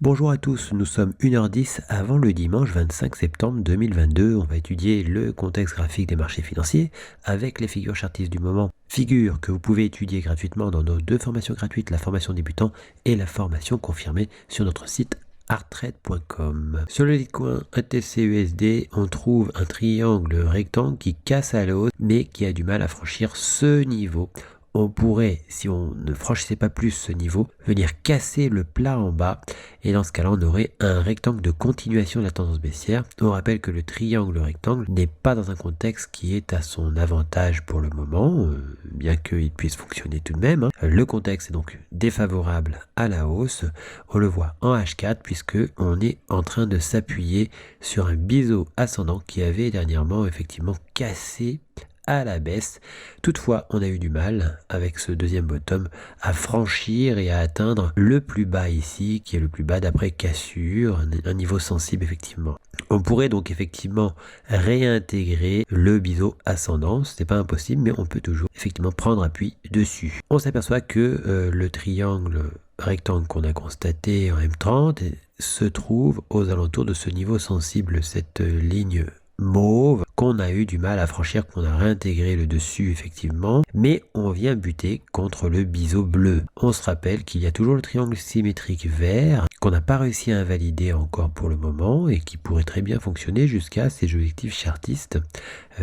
Bonjour à tous, nous sommes 1h10 avant le dimanche 25 septembre 2022. On va étudier le contexte graphique des marchés financiers avec les figures chartistes du moment. Figures que vous pouvez étudier gratuitement dans nos deux formations gratuites, la formation débutant et la formation confirmée sur notre site arttrade.com. Sur le Bitcoin ATCUSD, on trouve un triangle rectangle qui casse à la hausse mais qui a du mal à franchir ce niveau. On pourrait, si on ne franchissait pas plus ce niveau, venir casser le plat en bas et dans ce cas-là on aurait un rectangle de continuation de la tendance baissière. On rappelle que le triangle rectangle n'est pas dans un contexte qui est à son avantage pour le moment, bien qu'il puisse fonctionner tout de même. Le contexte est donc défavorable à la hausse. On le voit en H4 puisque on est en train de s'appuyer sur un biseau ascendant qui avait dernièrement effectivement cassé à la baisse. Toutefois, on a eu du mal avec ce deuxième bottom à franchir et à atteindre le plus bas ici, qui est le plus bas d'après cassure, un niveau sensible effectivement. On pourrait donc effectivement réintégrer le biseau ascendant, ce n'est pas impossible, mais on peut toujours effectivement prendre appui dessus. On s'aperçoit que le triangle rectangle qu'on a constaté en M30 se trouve aux alentours de ce niveau sensible, cette ligne mauve qu'on a eu du mal à franchir, qu'on a réintégré le dessus effectivement, mais on vient buter contre le biseau bleu. On se rappelle qu'il y a toujours le triangle symétrique vert qu'on n'a pas réussi à invalider encore pour le moment et qui pourrait très bien fonctionner jusqu'à ces objectifs chartistes,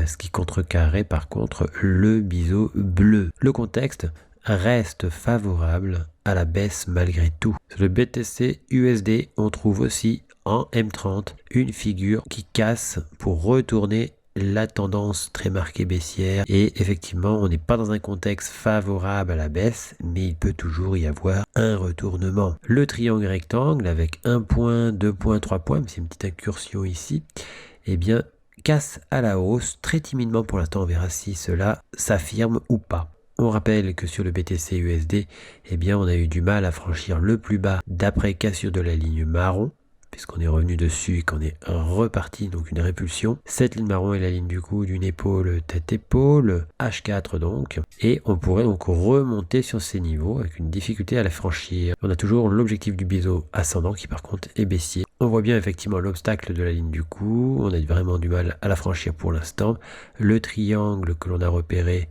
ce qui contrecarrerait par contre le biseau bleu. Le contexte reste favorable à la baisse malgré tout. Sur le BTC USD, on trouve aussi en M30 une figure qui casse pour retourner la tendance très marquée baissière et effectivement on n'est pas dans un contexte favorable à la baisse mais il peut toujours y avoir un retournement. Le triangle rectangle avec 1 point, 2 points, 3 points, c'est une petite incursion ici, eh bien casse à la hausse très timidement pour l'instant, on verra si cela s'affirme ou pas. On rappelle que sur le BTC USD, eh bien on a eu du mal à franchir le plus bas d'après cassure de la ligne marron, puisqu'on est revenu dessus et qu'on est reparti, donc une répulsion. Cette ligne marron est la ligne du coup d'une épaule tête-épaule, H4 donc, et on pourrait donc remonter sur ces niveaux avec une difficulté à la franchir. On a toujours l'objectif du biseau ascendant qui par contre est baissier. On voit bien effectivement l'obstacle de la ligne du coup, on a vraiment du mal à la franchir pour l'instant. Le triangle que l'on a repéré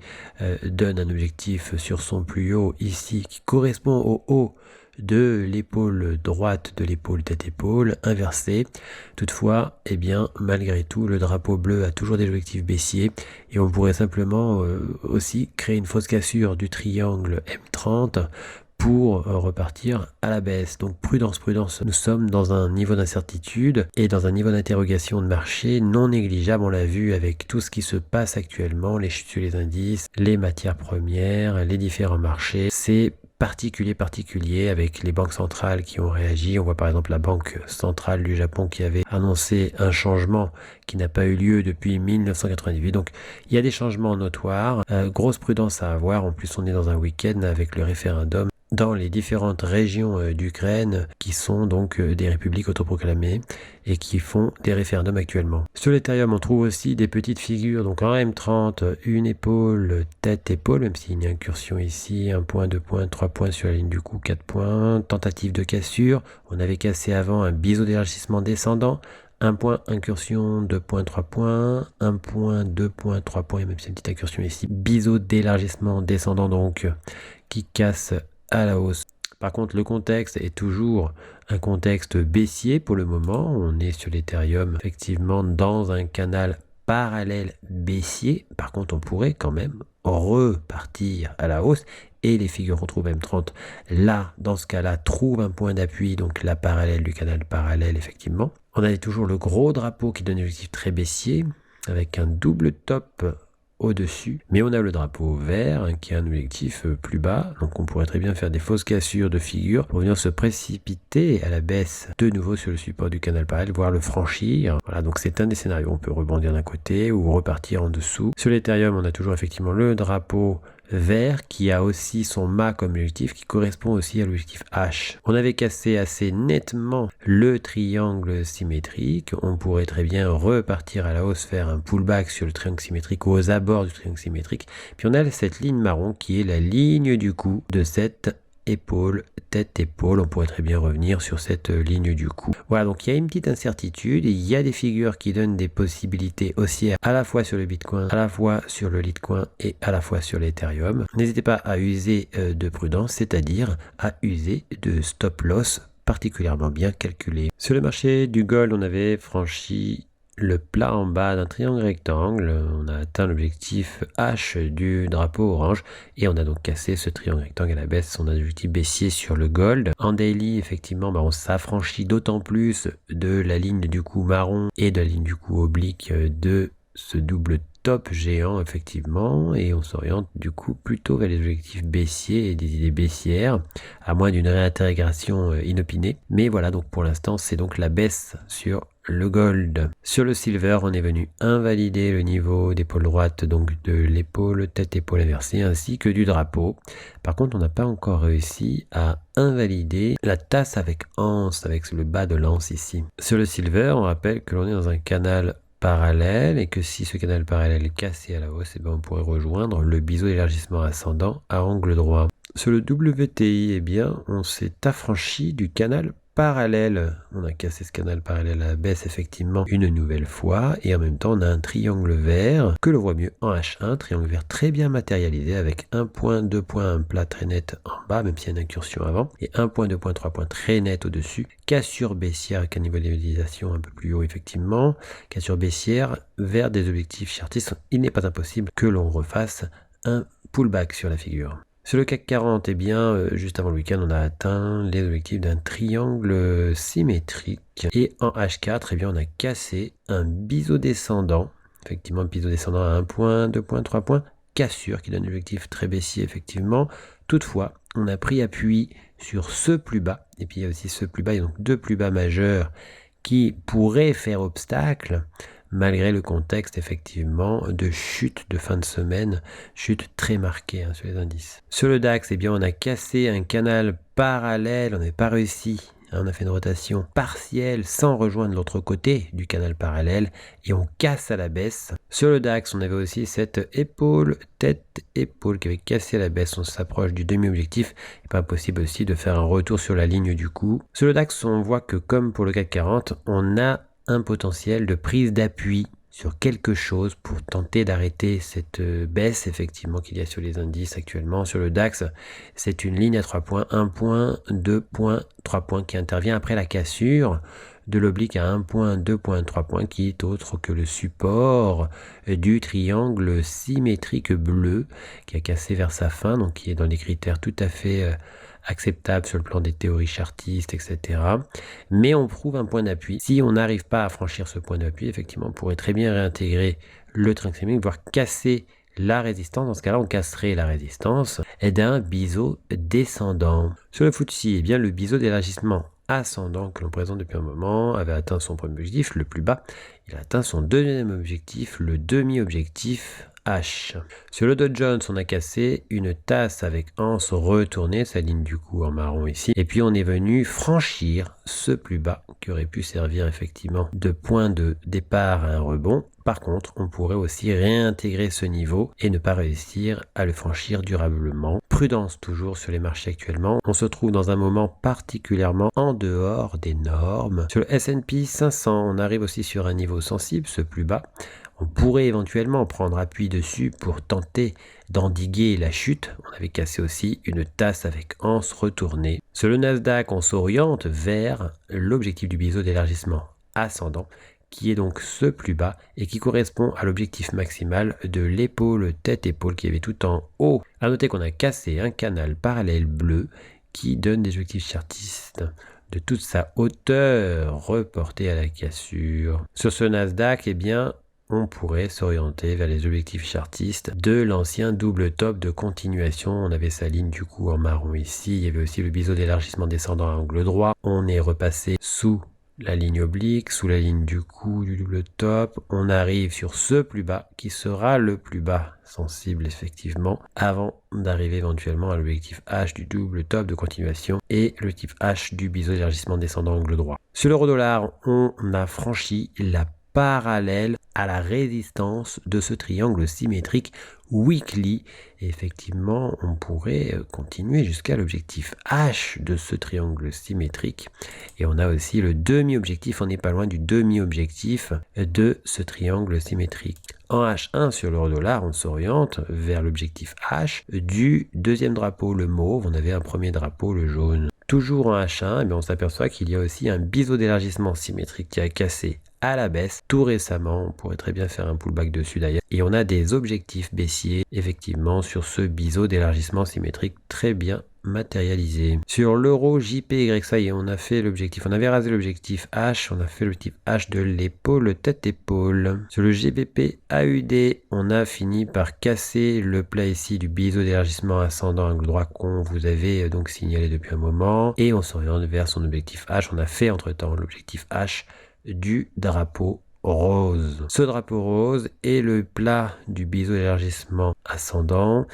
donne un objectif sur son plus haut ici qui correspond au haut de l'épaule droite de l'épaule tête-épaule inversée. Toutefois, eh bien, malgré tout, le drapeau bleu a toujours des objectifs baissiers et on pourrait simplement aussi créer une fausse cassure du triangle M30 pour repartir à la baisse. Donc prudence, prudence. Nous sommes dans un niveau d'incertitude et dans un niveau d'interrogation de marché non négligeable. On l'a vu avec tout ce qui se passe actuellement, les chutes sur les indices, les matières premières, les différents marchés. C'est particulier avec les banques centrales qui ont réagi. On voit par exemple la banque centrale du Japon qui avait annoncé un changement qui n'a pas eu lieu depuis 1998. Donc il y a des changements notoires. Grosse prudence à avoir. En plus on est dans un week-end avec le référendum dans les différentes régions d'Ukraine qui sont donc des républiques autoproclamées et qui font des référendums actuellement. Sur l'Ethereum, on trouve aussi des petites figures, donc en M30, une épaule, tête-épaule, même s'il y a une incursion ici, 1 point, 2 points, 3 points sur la ligne du coup, 4 points, tentative de cassure, on avait cassé avant un biseau d'élargissement descendant, 1 point, incursion, 2 points, 3 points, 1 point, 2 points, 3 points, et même si une petite incursion ici, biseau d'élargissement descendant donc, qui casse à la hausse. Par contre, le contexte est toujours un contexte baissier pour le moment. On est sur l'Ethereum effectivement dans un canal parallèle baissier. Par contre, on pourrait quand même repartir à la hausse et les figures qu'on trouve M30 là, dans ce cas-là, trouvent un point d'appui, donc la parallèle du canal parallèle effectivement. On a toujours le gros drapeau qui donne un objectif très baissier avec un double top au-dessus, mais on a le drapeau vert hein, qui a un objectif plus bas, donc on pourrait très bien faire des fausses cassures de figures pour venir se précipiter à la baisse de nouveau sur le support du canal parallèle, voire le franchir. Voilà, donc c'est un des scénarios, on peut rebondir d'un côté ou repartir en dessous. Sur l'Ethereum, on a toujours effectivement le drapeau vert qui a aussi son mât comme objectif qui correspond aussi à l'objectif H. On avait cassé assez nettement le triangle symétrique, on pourrait très bien repartir à la hausse, faire un pullback sur le triangle symétrique ou aux abords du triangle symétrique. Puis on a cette ligne marron qui est la ligne du coup de cette épaule, tête, épaule. On pourrait très bien revenir sur cette ligne du coup. Voilà, donc il y a une petite incertitude. Il y a des figures qui donnent des possibilités haussières à la fois sur le Bitcoin, à la fois sur le Litecoin et à la fois sur l'Ethereum. N'hésitez pas à user de prudence, c'est-à-dire à user de stop loss particulièrement bien calculé. Sur le marché du gold, on avait franchi le plat en bas d'un triangle rectangle, on a atteint l'objectif H du drapeau orange et on a donc cassé ce triangle rectangle à la baisse, son objectif baissier sur le gold. En daily, effectivement, on s'affranchit d'autant plus de la ligne du coup marron et de la ligne du coup oblique de ce double top géant effectivement, et on s'oriente du coup plutôt vers les objectifs baissiers et des idées baissières, à moins d'une réintégration inopinée. Mais voilà, donc pour l'instant c'est donc la baisse sur le gold. Sur le silver, on est venu invalider le niveau d'épaule droite, donc de l'épaule, tête-épaule inversée, ainsi que du drapeau. Par contre, on n'a pas encore réussi à invalider la tasse avec anse, avec le bas de l'anse ici. Sur le silver, on rappelle que l'on est dans un canal parallèle et que si ce canal parallèle est cassé à la hausse, on pourrait rejoindre le biseau d'élargissement ascendant à angle droit. Sur le WTI, on s'est affranchi du canal parallèle. On a cassé ce canal parallèle à la baisse effectivement une nouvelle fois et en même temps on a un triangle vert que l'on voit mieux en H1, triangle vert très bien matérialisé avec un point, 2 points, un plat très net en bas même s'il y a une incursion avant et un point, 2 points, 3 points très net au-dessus, cassure baissière avec un niveau de modélisation un peu plus haut effectivement, cassure baissière vers des objectifs chartistes. Il n'est pas impossible que l'on refasse un pullback sur la figure. Sur le CAC 40, juste avant le week-end, on a atteint les objectifs d'un triangle symétrique. Et en H4, on a cassé un biseau descendant. Effectivement, un biseau descendant à 1 point, 2 points, 3 points. Cassure qui donne un objectif très baissier, effectivement. Toutefois, on a pris appui sur ce plus bas. Et puis, il y a aussi ce plus bas, et donc 2 plus bas majeurs qui pourraient faire obstacle malgré le contexte effectivement de chute de fin de semaine, chute très marquée sur les indices. Sur le DAX, on a cassé un canal parallèle, on n'a pas réussi, on a fait une rotation partielle sans rejoindre l'autre côté du canal parallèle et on casse à la baisse. Sur le DAX, on avait aussi cette épaule, tête, épaule qui avait cassé à la baisse, on s'approche du demi-objectif, il n'est pas possible aussi de faire un retour sur la ligne du coup. Sur le DAX, on voit que comme pour le CAC 40, on a un potentiel de prise d'appui sur quelque chose pour tenter d'arrêter cette baisse effectivement qu'il y a sur les indices actuellement. Sur le DAX, c'est une ligne à 3 points, 1 point, 2 points, 3 points qui intervient après la cassure de l'oblique à 1 point, 2 points, 3 points qui est autre que le support du triangle symétrique bleu qui a cassé vers sa fin, donc qui est dans les critères tout à fait acceptable sur le plan des théories chartistes, etc. Mais on prouve un point d'appui. Si on n'arrive pas à franchir ce point d'appui, effectivement, on pourrait très bien réintégrer le trend symétrique, voire casser la résistance. Dans ce cas-là, on casserait la résistance d'un biseau descendant. Sur le FTSE, le biseau d'élargissement ascendant que l'on présente depuis un moment avait atteint son premier objectif, le plus bas. Il a atteint son deuxième objectif, le demi-objectif H. Sur le Dow Jones, on a cassé une tasse avec anse retournée, sa ligne du coup en marron ici. Et puis on est venu franchir ce plus bas qui aurait pu servir effectivement de point de départ à un rebond. Par contre, on pourrait aussi réintégrer ce niveau et ne pas réussir à le franchir durablement. Prudence toujours sur les marchés actuellement. On se trouve dans un moment particulièrement en dehors des normes. Sur le S&P 500, on arrive aussi sur un niveau sensible, ce plus bas. On pourrait éventuellement prendre appui dessus pour tenter d'endiguer la chute. On avait cassé aussi une tasse avec anse retournée. Sur le Nasdaq, on s'oriente vers l'objectif du biseau d'élargissement ascendant, qui est donc ce plus bas et qui correspond à l'objectif maximal de l'épaule tête-épaule qui avait tout en haut. A noter qu'on a cassé un canal parallèle bleu qui donne des objectifs chartistes de toute sa hauteur reportée à la cassure. Sur ce Nasdaq, on pourrait s'orienter vers les objectifs chartistes de l'ancien double top de continuation. On avait sa ligne du coup en marron ici. Il y avait aussi le biseau d'élargissement descendant à angle droit. On est repassé sous la ligne oblique, sous la ligne du coup du double top. On arrive sur ce plus bas qui sera le plus bas sensible effectivement avant d'arriver éventuellement à l'objectif H du double top de continuation et l'objectif H du biseau d'élargissement descendant angle droit. Sur l'euro dollar, on a franchi la parallèle à la résistance de ce triangle symétrique weekly. Et effectivement, on pourrait continuer jusqu'à l'objectif H de ce triangle symétrique. Et on a aussi le demi-objectif, on n'est pas loin du demi-objectif de ce triangle symétrique. En H1 sur l'euro-dollar, on s'oriente vers l'objectif H du deuxième drapeau, le mauve. On avait un premier drapeau, le jaune. Toujours en H1, on s'aperçoit qu'il y a aussi un biseau d'élargissement symétrique qui a cassé à la baisse tout récemment. On pourrait très bien faire un pullback dessus d'ailleurs. Et on a des objectifs baissiers effectivement sur ce biseau d'élargissement symétrique très bien matérialisé. Sur l'euro JPY, ça y est, on a fait l'objectif. On avait rasé l'objectif H, on a fait l'objectif H de l'épaule, tête-épaule. Sur le GBP AUD, on a fini par casser le plat ici du biseau d'élargissement ascendant angle droit qu'on vous avait donc signalé depuis un moment. Et on s'oriente vers son objectif H. On a fait entre-temps l'objectif H du drapeau rose. Ce drapeau rose et le plat du biseau d'élargissement ascendant,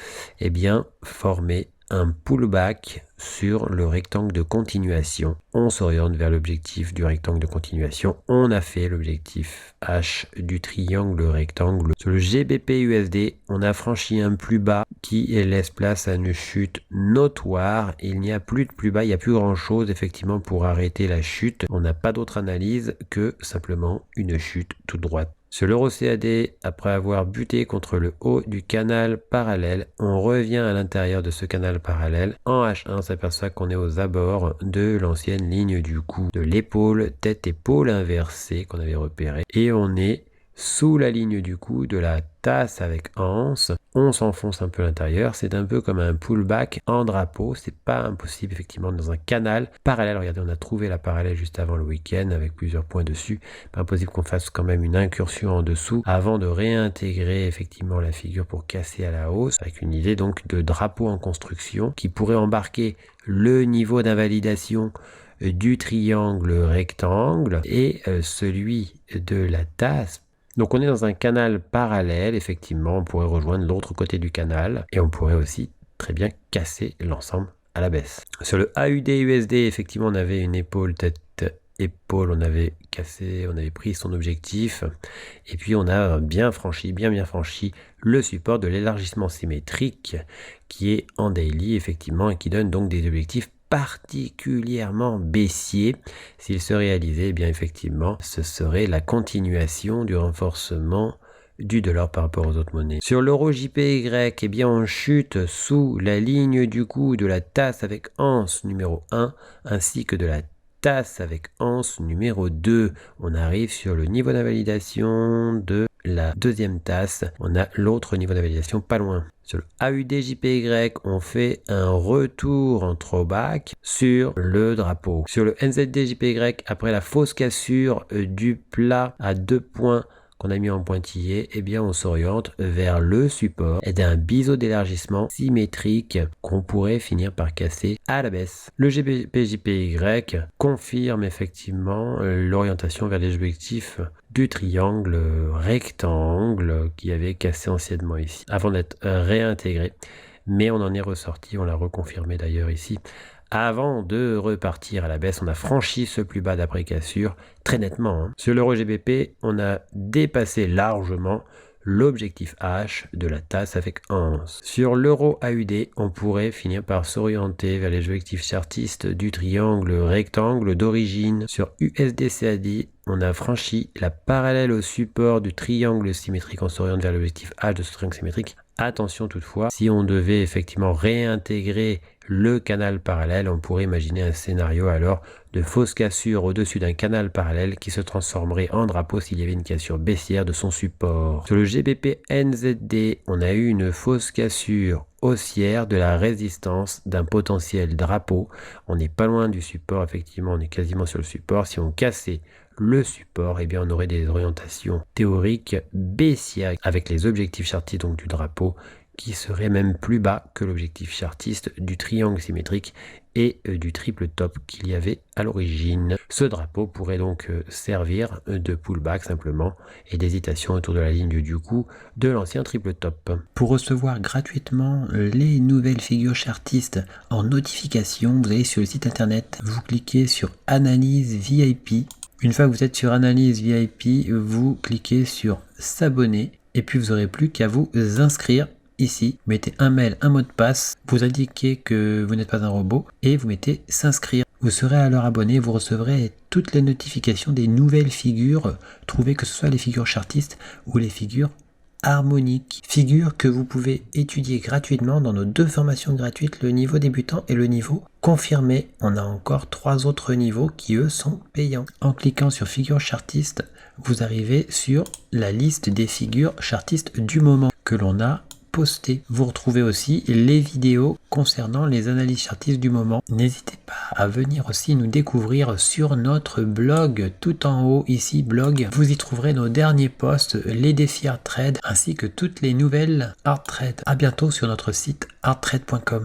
formait un pullback sur le rectangle de continuation. On s'oriente vers l'objectif du rectangle de continuation. On a fait l'objectif H du triangle rectangle. Sur le GBP USD, on a franchi un plus bas qui laisse place à une chute notoire. Il n'y a plus de plus bas, il n'y a plus grand chose effectivement pour arrêter la chute. On n'a pas d'autre analyse que simplement une chute toute droite. Sur l'euro CAD, après avoir buté contre le haut du canal parallèle, on revient à l'intérieur de ce canal parallèle. En H1, on s'aperçoit qu'on est aux abords de l'ancienne ligne du cou, de l'épaule, tête-épaule inversée qu'on avait repéré. Et on est sous la ligne du cou de la tasse avec anse. On s'enfonce un peu à l'intérieur. C'est un peu comme un pullback en drapeau. C'est pas impossible effectivement dans un canal parallèle. Regardez, on a trouvé la parallèle juste avant le week-end avec plusieurs points dessus. Pas impossible qu'on fasse quand même une incursion en dessous avant de réintégrer effectivement la figure pour casser à la hausse avec une idée donc de drapeau en construction qui pourrait embarquer le niveau d'invalidation du triangle rectangle et celui de la tasse. Donc on est dans un canal parallèle, effectivement, on pourrait rejoindre l'autre côté du canal et on pourrait aussi très bien casser l'ensemble à la baisse. Sur le AUD USD, effectivement, on avait une épaule, tête, épaule, on avait cassé, on avait pris son objectif et puis on a bien franchi le support de l'élargissement symétrique qui est en daily, effectivement, et qui donne donc des objectifs particulièrement baissier. S'il se réalisait, effectivement, ce serait la continuation du renforcement du dollar par rapport aux autres monnaies. Sur l'euro JPY, on chute sous la ligne du cou de la tasse avec anse numéro 1 ainsi que de la tasse avec anse numéro 2. On arrive sur le niveau d'invalidation de la deuxième tasse. On a l'autre niveau d'invalidation pas loin. Sur le AUD JPY, on fait un retour en throwback sur le drapeau. Sur le NZD JPY, après la fausse cassure du plat à 2 points qu'on a mis en pointillé, on s'oriente vers le support et d'un biseau d'élargissement symétrique qu'on pourrait finir par casser à la baisse. Le GBP-JPY confirme effectivement l'orientation vers les objectifs du triangle rectangle qui avait cassé anciennement ici, avant d'être réintégré. Mais on en est ressorti, on l'a reconfirmé d'ailleurs ici. Avant de repartir à la baisse, on a franchi ce plus bas d'après cassure très nettement. Sur l'euro GBP, on a dépassé largement l'objectif H de la tasse avec anse. Sur l'euro AUD, on pourrait finir par s'orienter vers les objectifs chartistes du triangle rectangle d'origine. Sur USD-CAD, on a franchi la parallèle au support du triangle symétrique. On s'oriente vers l'objectif H de ce triangle symétrique. Attention toutefois, si on devait effectivement réintégrer le canal parallèle, on pourrait imaginer un scénario alors de fausse cassure au-dessus d'un canal parallèle qui se transformerait en drapeau s'il y avait une cassure baissière de son support. Sur le GBP NZD, on a eu une fausse cassure haussière de la résistance d'un potentiel drapeau. On n'est pas loin du support, effectivement, on est quasiment sur le support. Si on cassait le support, on aurait des orientations théoriques baissières avec les objectifs chartistes donc du drapeau qui serait même plus bas que l'objectif chartiste du triangle symétrique et du triple top qu'il y avait à l'origine. Ce drapeau pourrait donc servir de pullback simplement et d'hésitation autour de la ligne du cou de l'ancien triple top. Pour recevoir gratuitement les nouvelles figures chartistes en notification, vous allez sur le site internet, vous cliquez sur Analyse VIP. Une fois que vous êtes sur Analyse VIP, vous cliquez sur S'abonner et puis vous n'aurez plus qu'à vous inscrire. Ici, vous mettez un mail, un mot de passe, vous indiquez que vous n'êtes pas un robot et vous mettez s'inscrire. Vous serez alors abonné, vous recevrez toutes les notifications des nouvelles figures trouvées, que ce soit les figures chartistes ou les figures harmoniques. Figures que vous pouvez étudier gratuitement dans nos 2 formations gratuites, le niveau débutant et le niveau confirmé. On a encore 3 autres niveaux qui eux sont payants. En cliquant sur figures chartistes, vous arrivez sur la liste des figures chartistes du moment que l'on a posté. Vous retrouvez aussi les vidéos concernant les analyses chartistes du moment. N'hésitez pas à venir aussi nous découvrir sur notre blog, tout en haut ici, blog. Vous y trouverez nos derniers posts, les défis Hard Trade, ainsi que toutes les nouvelles Hard Trade. À bientôt sur notre site hardtrade.com.